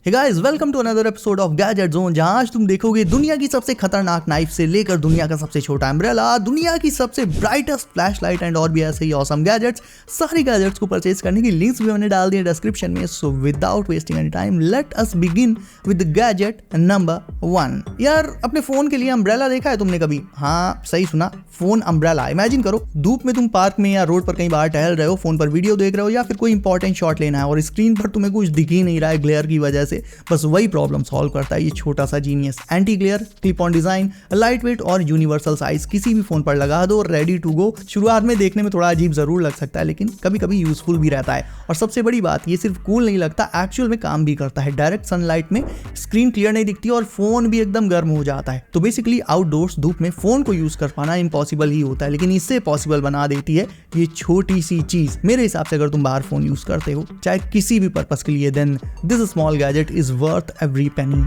Hey guys, welcome to another episode of Gadget Zone, जहां आज तुम देखोगे दुनिया की सबसे खतरनाक नाइफ से लेकर दुनिया का सबसे छोटा अम्ब्रेला, दुनिया की सबसे ब्राइटेस्ट फ्लैशलाइट एंड और भी ऐसे ही ऑसम गैजेट्स। सारी गैजेट्स को परचेज करने की लिंक्स भी मैंने डाल दी है डिस्क्रिप्शन में। So without wasting any time let us begin with gadget number 1। यार, अपने फोन के लिए अम्ब्रेला देखा है तुमने कभी? हाँ, सही सुना, फोन अम्ब्रेला। इमेजिन करो, धूप में तुम पार्क में या रोड पर कहीं बाहर टहल रहे हो, फोन पर वीडियो देख रहे हो या फिर कोई इंपॉर्टेंट शॉट लेना है और स्क्रीन पर तुम्हें कुछ दिख ही नहीं रहा है ग्लेयर की वजह से। बस वही प्रॉब्लम सॉल्व करता है ये छोटा सा genius. Anti glare, clip on design, light weight और यूनिवर्सल साइज, किसी भी फोन पर लगा दो, रेडी टू गो। शुरुआत में देखने में थोड़ा अजीब जरूर लग सकता है, लेकिन कभी कभी यूजफुल भी रहता है। और सबसे बड़ी बात, ये सिर्फ कूल नहीं लगता, एक्चुअल में काम भी करता है। डायरेक्ट सनलाइट में स्क्रीन क्लियर नहीं दिखती और फोन भी एकदम गर्म हो जाता है। तो बेसिकली आउटडोर्स धूप में फोन को यूज कर पाना इम्पॉसिबल ही होता है, लेकिन इससे पॉसिबल बना देती है ये छोटी सी चीज। मेरे हिसाब से अगर तुम बाहर फोन यूज करते हो, चाहे किसी भी पर्पस के लिए, then this small gadget is worth every penny.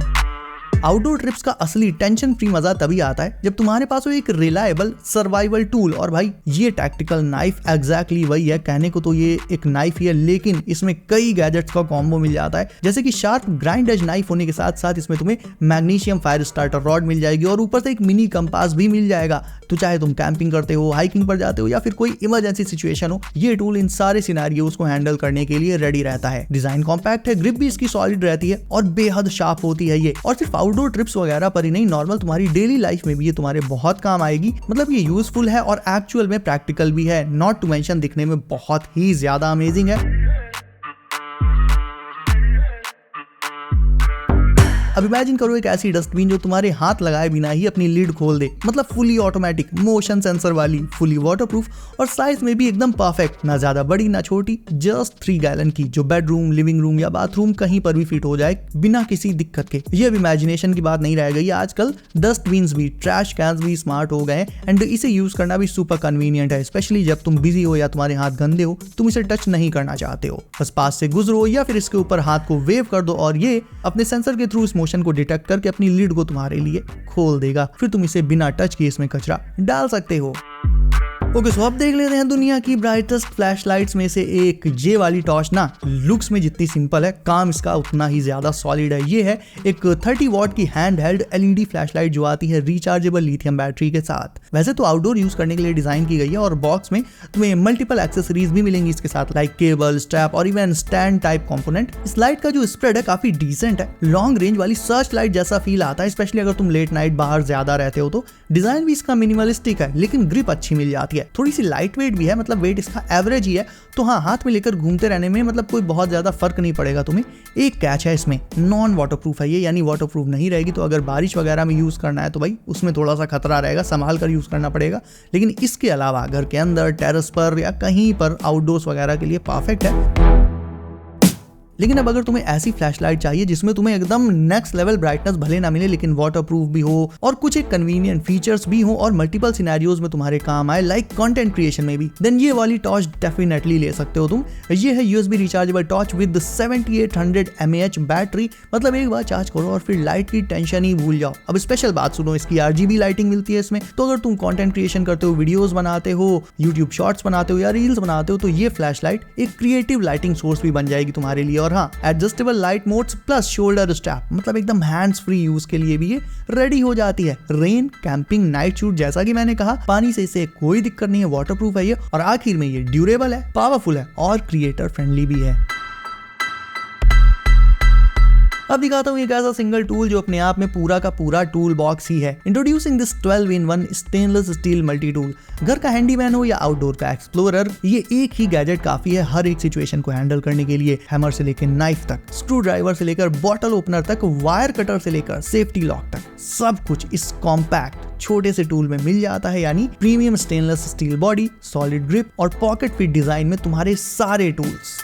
Outdoor trips का असली टेंशन फ्री मजा तभी आता है जब तुम्हारे पास हो एक रिलायबल सर्वाइवल टूल। और भाई, ये टैक्टिकल नाइफ एग्जैक्टली वही है। कहने को तो ये एक नाइफ ही है, लेकिन इसमें कई गैजेट्स का कॉम्बो मिल जाता है। जैसे कि शार्प ग्राइंड एज नाइफ होने के साथ साथ इसमें तुम्हें मैग्नीशियम फायर स्टार्टर रॉड मिल जाएगी और ऊपर से एक मिनी कंपास भी मिल जाएगा। तो चाहे तुम कैंपिंग करते हो, हाइकिंग पर जाते हो या फिर कोई इमरजेंसी सिचुएशन हो, ये टूल इन सारे सिनेरियोज को हैंडल करने के लिए रेडी रहता है। डिजाइन कॉम्पैक्ट है, ग्रिप भी इसकी सॉलिड रहती है और बेहद शार्प होती है ये। और सिर्फ आउटडोर ट्रिप्स वगैरह पर ही नहीं, नॉर्मल तुम्हारी डेली लाइफ में भी ये तुम्हारे बहुत काम आएगी। मतलब ये यूजफुल है और एक्चुअल में प्रैक्टिकल भी है। नॉट टू मेंशन दिखने में बहुत ही ज्यादा अमेजिंग है। अब इमेजिन करो एक ऐसी डस्टबिन जो तुम्हारे हाथ लगाए बिना ही अपनी लीड खोल दे। मतलब फुली ऑटोमेटिक, मोशन सेंसर वाली, फुली वाटरप्रूफ और साइज में भी एकदम परफेक्ट, ना ज्यादा बड़ी ना छोटी, जस्ट 3 गैलन की, जो बेडरूम, लिविंग रूम या बाथरूम कहीं पर भी फिट हो जाए बिना किसी दिक्कत के। ये अब इमेजिनेशन की बात नहीं रह गई। आजकल डस्टबिन्स भी, ट्रैश कैंस भी स्मार्ट हो गए एंड इसे यूज करना भी सुपर कन्वीनियंट है। स्पेशली जब तुम बिजी हो या तुम्हारे हाथ गंदे हो, तुम इसे टच नहीं करना चाहते हो, बस पास से गुजरो या फिर इसके ऊपर हाथ को वेव कर दो और ये अपने सेंसर के थ्रू मोशन को डिटेक्ट करके अपनी लीड को तुम्हारे लिए खोल देगा। फिर तुम इसे बिना टच किए इसमें कचरा डाल सकते हो। ओके, सो अब देख लेते हैं दुनिया की ब्राइटेस्ट फ्लैशलाइट्स में से एक। ये वाली टॉर्च ना लुक्स में जितनी सिंपल है, काम इसका उतना ही ज्यादा सॉलिड है। ये है एक 30 वॉट की हैंड हेल्ड एलईडी फ्लैशलाइट जो आती है रिचार्जेबल लिथियम बैटरी के साथ। वैसे तो आउटडोर यूज करने के लिए डिजाइन की गई है और बॉक्स में तुम्हें मल्टीपल एक्सेसरीज भी मिलेंगी इसके साथ, लाइक केबल, स्ट्रैप और इवन स्टैंड टाइप कंपोनेंट। इस लाइट का जो स्प्रेड है काफी डिसेंट है, लॉन्ग रेंज वाली सर्च लाइट जैसा फील आता है, स्पेशली अगर तुम लेट नाइट बाहर ज्यादा रहते हो तो। डिजाइन भी इसका मिनिमलिस्टिक है, लेकिन ग्रिप अच्छी मिल जाती है। थोड़ी सी लाइट वेट भी है, मतलब वेट इसका एवरेज ही है। तो हाँ, हाथ में लेकर घूमते रहने में मतलब कोई बहुत ज्यादा फर्क नहीं पड़ेगा तुम्हें। एक कैच है इसमें, नॉन वाटरप्रूफ है ये, यानी वाटरप्रूफ नहीं रहेगी। तो अगर बारिश वगैरह में यूज करना है तो भाई उसमें थोड़ा सा खतरा रहेगा, संभाल कर यूज करना पड़ेगा। लेकिन इसके अलावा घर के अंदर, टेरेस पर या कहीं पर आउटडोर्स वगैरह के लिए परफेक्ट है। लेकिन अब अगर तुम्हें ऐसी फ्लैशलाइट चाहिए जिसमें तुम्हें एकदम नेक्स्ट लेवल ब्राइटनेस भले ना मिले, लेकिन वाटरप्रूफ भी हो और कुछ एक कन्वीनियंट फीचर्स भी हो और मल्टीपल सिनेरियोज में तुम्हारे काम आए, लाइक कंटेंट क्रिएशन में भी, देन ये वाली टॉर्च डेफिनेटली ले सकते हो तुम। ये है USB rechargeable torch with 7800 mAh battery. मतलब एक बार चार्ज करो और फिर लाइट की टेंशन ही भूल जाओ। अब स्पेशल बात सुनो, इसकी RGB लाइटिंग मिलती है इसमें। तो अगर तुम कंटेंट क्रिएशन करते हो, वीडियोस बनाते हो, यूट्यूब शॉर्ट्स बनाते हो या रील्स बनाते हो, तो ये फ्लैशलाइट एक क्रिएटिव लाइटिंग सोर्स भी बन जाएगी तुम्हारे लिए। और हाँ, adjustable light modes plus shoulder strap, मतलब एकदम हैंड्स फ्री यूज के लिए भी ये रेडी हो जाती है। रेन, कैंपिंग, नाइट शूट, जैसा कि मैंने कहा, पानी से इसे कोई दिक्कत नहीं है, वाटरप्रूफ है ये। और आखिर में ये ड्यूरेबल है, पावरफुल है और क्रिएटर फ्रेंडली भी है। अब दिखाता हूँ एक ऐसा सिंगल टूल जो अपने आप में पूरा का पूरा टूल बॉक्स ही है। Introducing this 12-in-1 stainless steel multi tool. घर का हैंडीमैन हो या आउटडोर का एक्सप्लोरर, ये एक ही गैजेट काफी है हर एक सिचुएशन को हैंडल करने के लिए। हैमर से लेकर नाइफ तक, स्क्रू ड्राइवर से लेकर बॉटल ओपनर तक, वायर कटर से लेकर सेफ्टी लॉक तक, सब कुछ इस कॉम्पैक्ट छोटे से टूल में मिल जाता है। यानी premium stainless steel body, solid grip और पॉकेट फिट डिजाइन में तुम्हारे सारे टूल्स।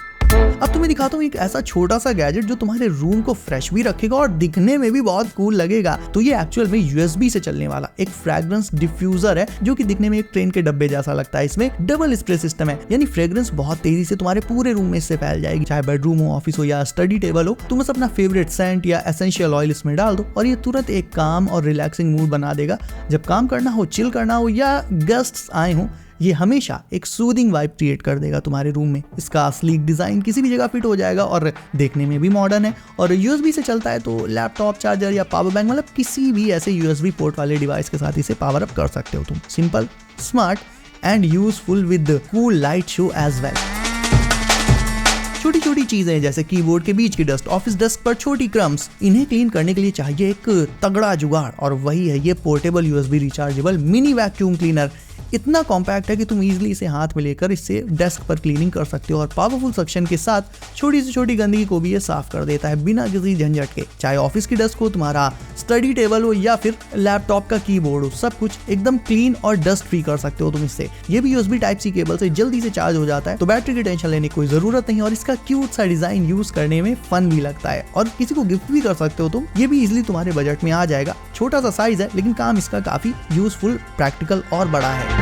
अब तुम्हें दिखाता हूँ एक ऐसा छोटा सा गैजेट जो तुम्हारे रूम को फ्रेश भी रखेगा और दिखने में भी बहुत कूल लगेगा। तो ये एक्चुअल में यूएसबी से चलने वाला एक फ्रेग्रेंस डिफ्यूजर है, जो कि दिखने में एक ट्रेन के डब्बे जैसा लगता है। इसमें डबल स्प्रे सिस्टम है, यानी फ्रेग्रेंस बहुत तेजी से तुम्हारे पूरे रूम में इससे फैल जाएगी। चाहे बेडरूम हो, ऑफिस हो या स्टडी टेबल हो, तुम बस अपना फेवरेट सेंट या एसेंशियल ऑयल इसमें डाल दो और ये तुरंत एक काम और रिलैक्सिंग मूड बना देगा। जब काम करना हो, चिल करना हो या गेस्ट्स आए हो, ये हमेशा एक सूदिंग वाइब क्रिएट कर देगा तुम्हारे रूम में। इसका स्लीक डिजाइन किसी भी जगह फिट हो जाएगा और देखने में भी मॉडर्न है, और यूएसबी से चलता है तो लैपटॉप, चार्जर या पावर बैंक, मतलब किसी भी ऐसे यूएसबी पोर्ट वाले डिवाइस के साथ इसे पावर अप कर सकते हो तुम। Simple, smart and useful with cool light show as well. छोटी छोटी चीजें जैसे कीबोर्ड के बीच की डस्ट, ऑफिस डेस्क पर छोटी क्रम्स, इन्हें क्लीन करने के लिए चाहिए एक तगड़ा जुगाड़, और वही है ये portable USB rechargeable mini vacuum cleaner. इतना कॉम्पैक्ट है कि तुम इजीली इसे हाथ में लेकर इससे डेस्क पर क्लीनिंग कर सकते हो, और पावरफुल सक्शन के साथ छोटी से छोटी गंदगी को भी ये साफ कर देता है बिना किसी झंझट के। चाहे ऑफिस की डेस्क हो, तुम्हारा स्टडी टेबल हो या फिर लैपटॉप का कीबोर्ड हो, सब कुछ एकदम क्लीन और डस्ट फ्री कर सकते हो तुम इससे। ये भी यूएसबी टाइप सी केबल से जल्दी से चार्ज हो जाता है, तो बैटरी की टेंशन लेने की कोई जरूरत नहीं, और इसका क्यूट सा डिजाइन यूज करने में फन भी लगता है, और किसी को गिफ्ट भी कर सकते हो तुम। ये भी इजिली तुम्हारे बजट में आ जाएगा। छोटा सा साइज है लेकिन काम इसका काफी यूजफुल, प्रैक्टिकल और बड़ा है।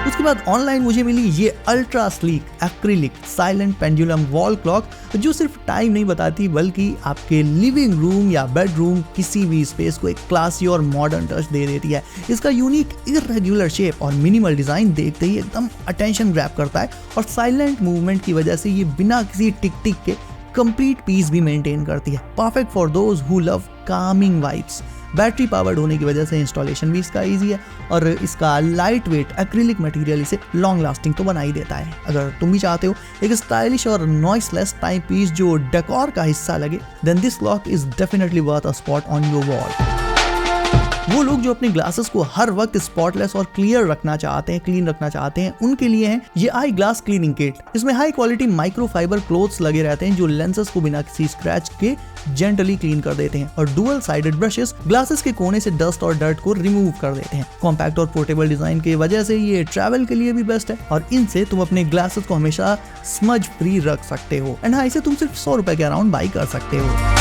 उसके बाद ऑनलाइन मुझे मिली ये ultra sleek acrylic silent pendulum wall clock, जो सिर्फ टाइम नहीं बताती बल्कि आपके लिविंग रूम या बेडरूम किसी भी स्पेस को एक क्लासी और मॉडर्न टच दे देती है। इसका यूनिक इररेगुलर शेप और मिनिमल डिजाइन देखते ही एकदम अटेंशन ग्रैब करता है, और साइलेंट मूवमेंट की वजह से ये बिना किसी टिक टिक के कंप्लीट पीस भी मेंटेन करती है। Perfect for those who love Kameng vibes. Battery powered होने की वजह से इंस्टॉलेशन भी इसका इजी है, और इसका लाइट वेट एक्रिलिक मटेरियल इसे लॉन्ग लास्टिंग तो बना ही देता है। अगर तुम भी चाहते हो एक स्टाइलिश और नॉइसलेस टाइम पीस जो डेकोर का हिस्सा लगे, then this clock is definitely worth a spot on your wall. वो लोग जो अपने ग्लासेस को हर वक्त स्पॉटलेस और क्लियर रखना चाहते हैं, क्लीन रखना चाहते हैं, उनके लिए है ये आई ग्लास क्लीनिंग किट। इसमें हाई क्वालिटी माइक्रोफाइबर क्लोथ्स लगे रहते हैं जो लेंसेस को बिना किसी स्क्रैच के जेंटली क्लीन कर देते हैं, और डुअल साइडेड ब्रशेस ग्लासेस के कोने से डस्ट और डर्ट को रिमूव कर देते हैं। कॉम्पैक्ट और पोर्टेबल डिजाइन की वजह से ये ट्रैवल के लिए भी बेस्ट है, और इनसे तुम अपने ग्लासेस को हमेशा स्मज फ्री रख सकते हो। एंड हाँ, इसे तुम सिर्फ 100 रुपए के अराउंड बाई कर सकते हो।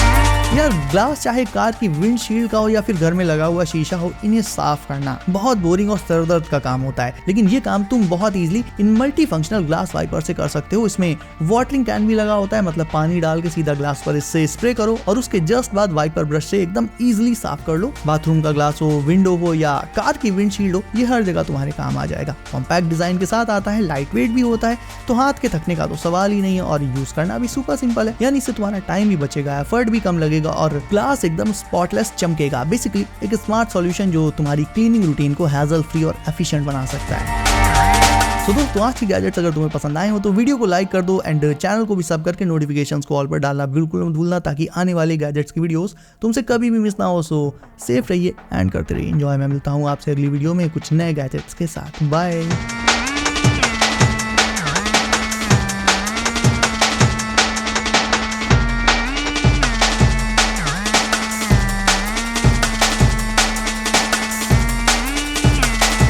यार ग्लास चाहे कार की विंडशील्ड का हो या फिर घर में लगा हुआ शीशा हो, इन्हें साफ करना बहुत बोरिंग और सरदर्द का काम होता है, लेकिन ये काम तुम बहुत इजीली इन मल्टी फंक्शनल ग्लास वाइपर से कर सकते हो। इसमें वाटरिंग कैन भी लगा होता है, मतलब पानी डाल के सीधा ग्लास पर इससे स्प्रे करो और उसके जस्ट बाद वाइपर ब्रश से एकदम इजीली साफ कर लो। बाथरूम का ग्लास हो, विंडो हो या कार की विंडशील्ड हो, ये हर जगह तुम्हारे काम आ जाएगा। कॉम्पैक्ट डिजाइन के साथ आता है, लाइट वेट भी होता है, तो हाथ के थकने का तो सवाल ही नहीं है, और यूज करना भी सुपर सिंपल है। यानी इससे तुम्हारा टाइम भी बचेगा, एफर्ट भी कम लगेगा, और ग्लास एकदम स्पॉटलेस चमकेगा। बेसिकली एक स्मार्ट सॉल्यूशन जो तुम्हारी क्लीनिंग रूटीन को हैजल फ्री और एफिशिएंट बना सकता है। तो दोस्तों, आज की गैजेट्स अगर तुम्हें पसंद आए हो तो वीडियो को लाइक कर दो, एंड चैनल को भी सब करके नोटिफिकेशंस को ऑल पर डालना बिल्कुल मत भूलना, ताकि आने वाले गैजेट्स की वीडियोस तुमसे कभी भी मिस ना हो। सो सेफ रहिए एंड करते रहिए एंजॉय। मैं मिलता हूँ आपसे अगली वीडियो में कुछ नए गैजेट्स के साथ। बाय।